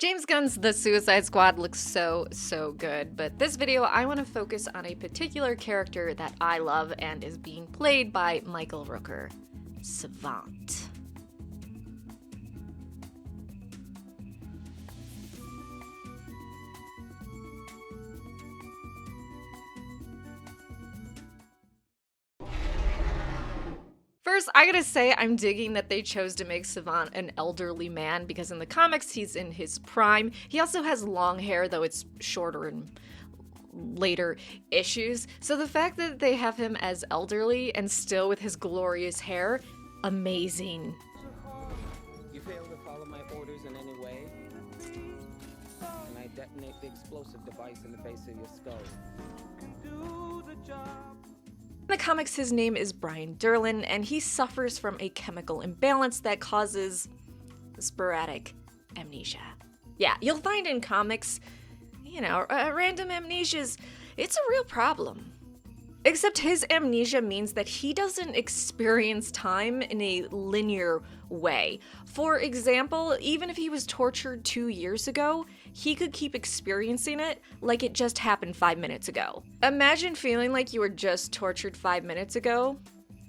James Gunn's The Suicide Squad looks so good, but this video I want to focus on a particular character that I love and is being played by Michael Rooker, Savant. First, I gotta say I'm digging that they chose to make Savant an elderly man because in the comics he's in his prime. He also has long hair, though it's shorter in later issues. So the fact that they have him as elderly and still with his glorious hair, amazing. You fail to follow my orders in any way, and I detonate the explosive device in the base of your skull. Do the job. In the comics, his name is Brian Durlin, and he suffers from a chemical imbalance that causes sporadic amnesia. Yeah, you'll find in comics, random amnesias, it's a real problem. Except his amnesia means that he doesn't experience time in a linear way. For example, even if he was tortured 2 years ago, he could keep experiencing it like it just happened 5 minutes ago. Imagine feeling like you were just tortured 5 minutes ago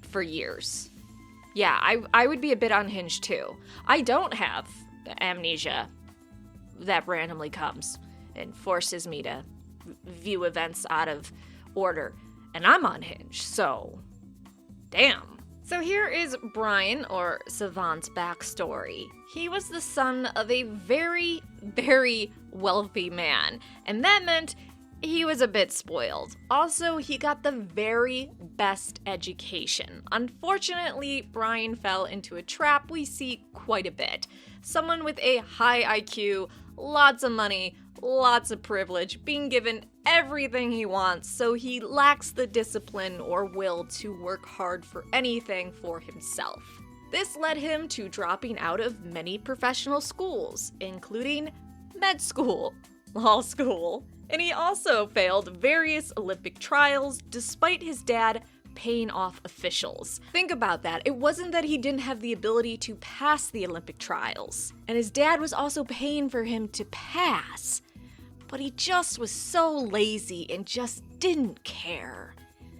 for years. Yeah, I would be a bit unhinged too. I don't have amnesia that randomly comes and forces me to view events out of order. And I'm unhinged, so damn. So here is Brian, or Savant's backstory. He was the son of a very wealthy man, and that meant he was a bit spoiled. Also, he got the very best education. Unfortunately, Brian fell into a trap we see quite a bit. Someone with a high IQ, lots of money, lots of privilege, being given everything he wants, so he lacks the discipline or will to work hard for anything for himself. This led him to dropping out of many professional schools, including med school, law school, and he also failed various Olympic trials despite his dad paying off officials. Think about that. It wasn't that he didn't have the ability to pass the Olympic trials, and his dad was also paying for him to pass. But he just was so lazy and just didn't care.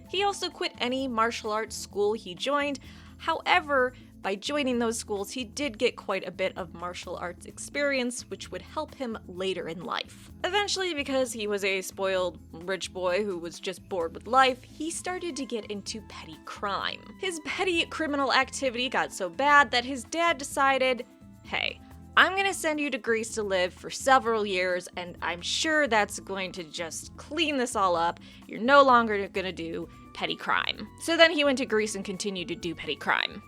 He also quit any martial arts school he joined. However, by joining those schools, he did get quite a bit of martial arts experience, which would help him later in life. Eventually, because he was a spoiled rich boy who was just bored with life, he started to get into petty crime. His petty criminal activity got so bad that his dad decided, hey, I'm gonna send you to Greece to live for several years, and I'm sure that's going to just clean this all up. You're no longer gonna do petty crime. So then he went to Greece and continued to do petty crime.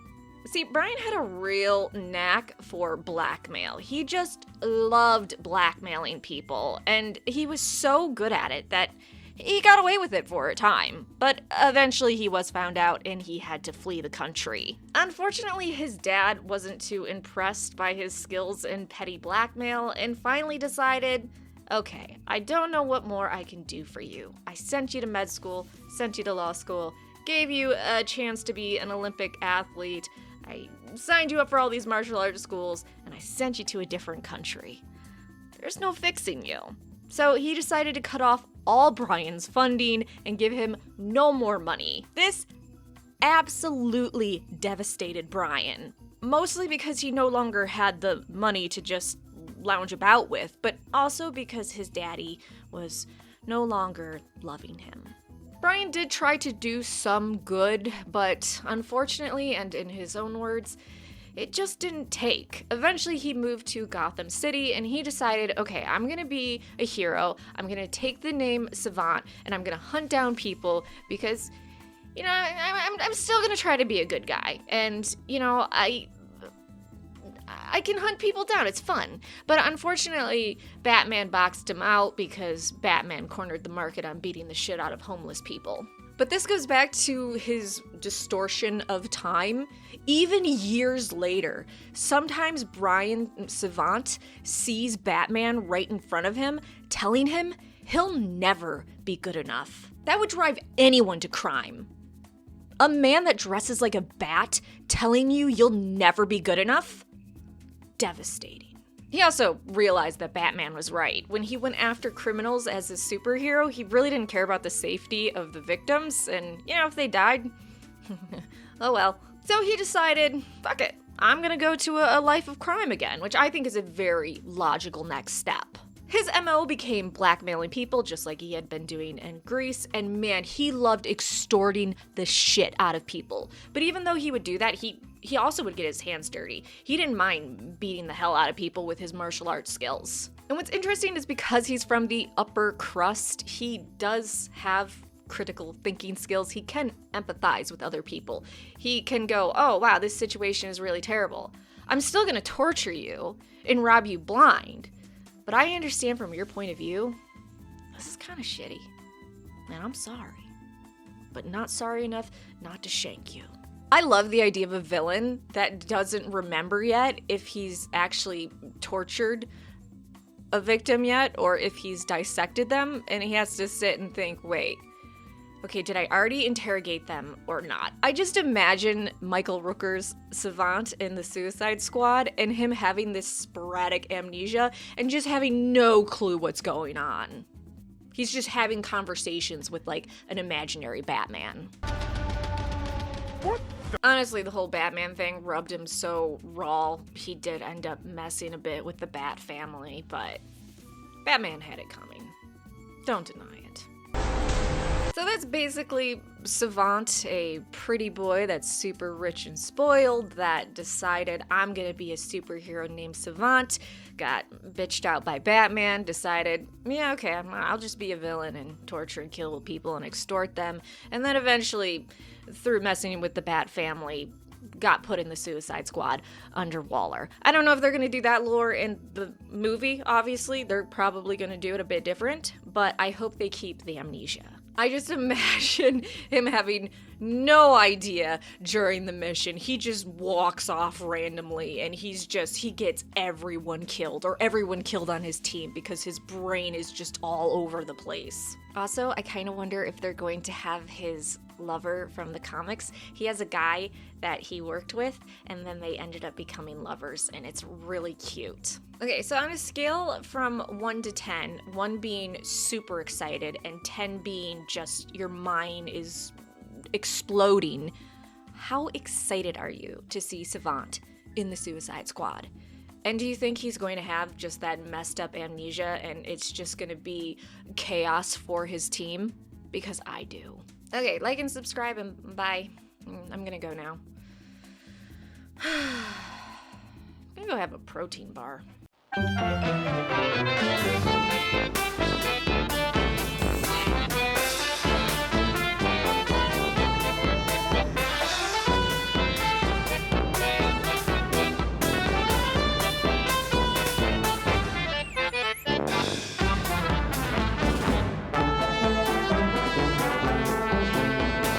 See, Brian had a real knack for blackmail. He just loved blackmailing people, and he was so good at it that he got away with it for a time, but eventually he was found out and he had to flee the country. Unfortunately, his dad wasn't too impressed by his skills in petty blackmail and finally decided, okay, I don't know what more I can do for you. I sent you to med school, sent you to law school, gave you a chance to be an Olympic athlete, I signed you up for all these martial arts schools, and I sent you to a different country. There's no fixing you. So he decided to cut off all Brian's funding and give him no more money. This absolutely devastated Brian, mostly because he no longer had the money to just lounge about with, but also because his daddy was no longer loving him. Brian did try to do some good, but unfortunately, and in his own words, it just didn't take. Eventually, he moved to Gotham City and he decided, okay, I'm gonna be a hero. I'm gonna take the name Savant and I'm gonna hunt down people because, I'm still gonna try to be a good guy. And, I can hunt people down, it's fun. But unfortunately, Batman boxed him out because Batman cornered the market on beating the shit out of homeless people. But this goes back to his distortion of time. Even years later, sometimes Brian Savant sees Batman right in front of him, telling him he'll never be good enough. That would drive anyone to crime. A man that dresses like a bat telling you you'll never be good enough? Devastating. He also realized that Batman was right. When he went after criminals as a superhero, he really didn't care about the safety of the victims, and, if they died, oh well. So he decided, fuck it, I'm gonna go to a life of crime again, which I think is a very logical next step. His MO became blackmailing people just like he had been doing in Greece, and man, he loved extorting the shit out of people. But even though he would do that, he also would get his hands dirty. He didn't mind beating the hell out of people with his martial arts skills. And what's interesting is because he's from the upper crust, he does have critical thinking skills. He can empathize with other people. He can go, oh wow, this situation is really terrible. I'm still gonna torture you and rob you blind. But I understand from your point of view, this is kind of shitty. And I'm sorry. But not sorry enough not to shank you. I love the idea of a villain that doesn't remember yet if he's actually tortured a victim yet or if he's dissected them, and he has to sit and think, wait, okay, did I already interrogate them or not? I just imagine Michael Rooker's Savant in the Suicide Squad and him having this sporadic amnesia and just having no clue what's going on. He's just having conversations with like an imaginary Batman. What? Honestly, the whole Batman thing rubbed him so raw. He did end up messing a bit with the Bat family, but Batman had it coming. Don't deny it. So that's basically Savant, a pretty boy that's super rich and spoiled that decided I'm gonna be a superhero named Savant, got bitched out by Batman, decided, yeah, okay, I'll just be a villain and torture and kill people and extort them, and then eventually, through messing with the Bat family, got put in the Suicide Squad under Waller. I don't know if they're gonna do that lore in the movie, obviously. They're probably gonna do it a bit different, but I hope they keep the amnesia. I just imagine him having no idea during the mission. He just walks off randomly and he gets everyone killed or everyone killed on his team because his brain is just all over the place. Also, I kind of wonder if they're going to have his lover from the comics. He has a guy that he worked with and then they ended up becoming lovers and it's really cute. Okay, so on a scale from 1 to 10, 1 being super excited and 10 being just your mind is exploding, how excited are you to see Savant in the Suicide Squad? And do you think he's going to have just that messed up amnesia and it's just going to be chaos for his team? Because I do. Okay, like and subscribe and bye. I'm gonna go now. I'm gonna go have a protein bar.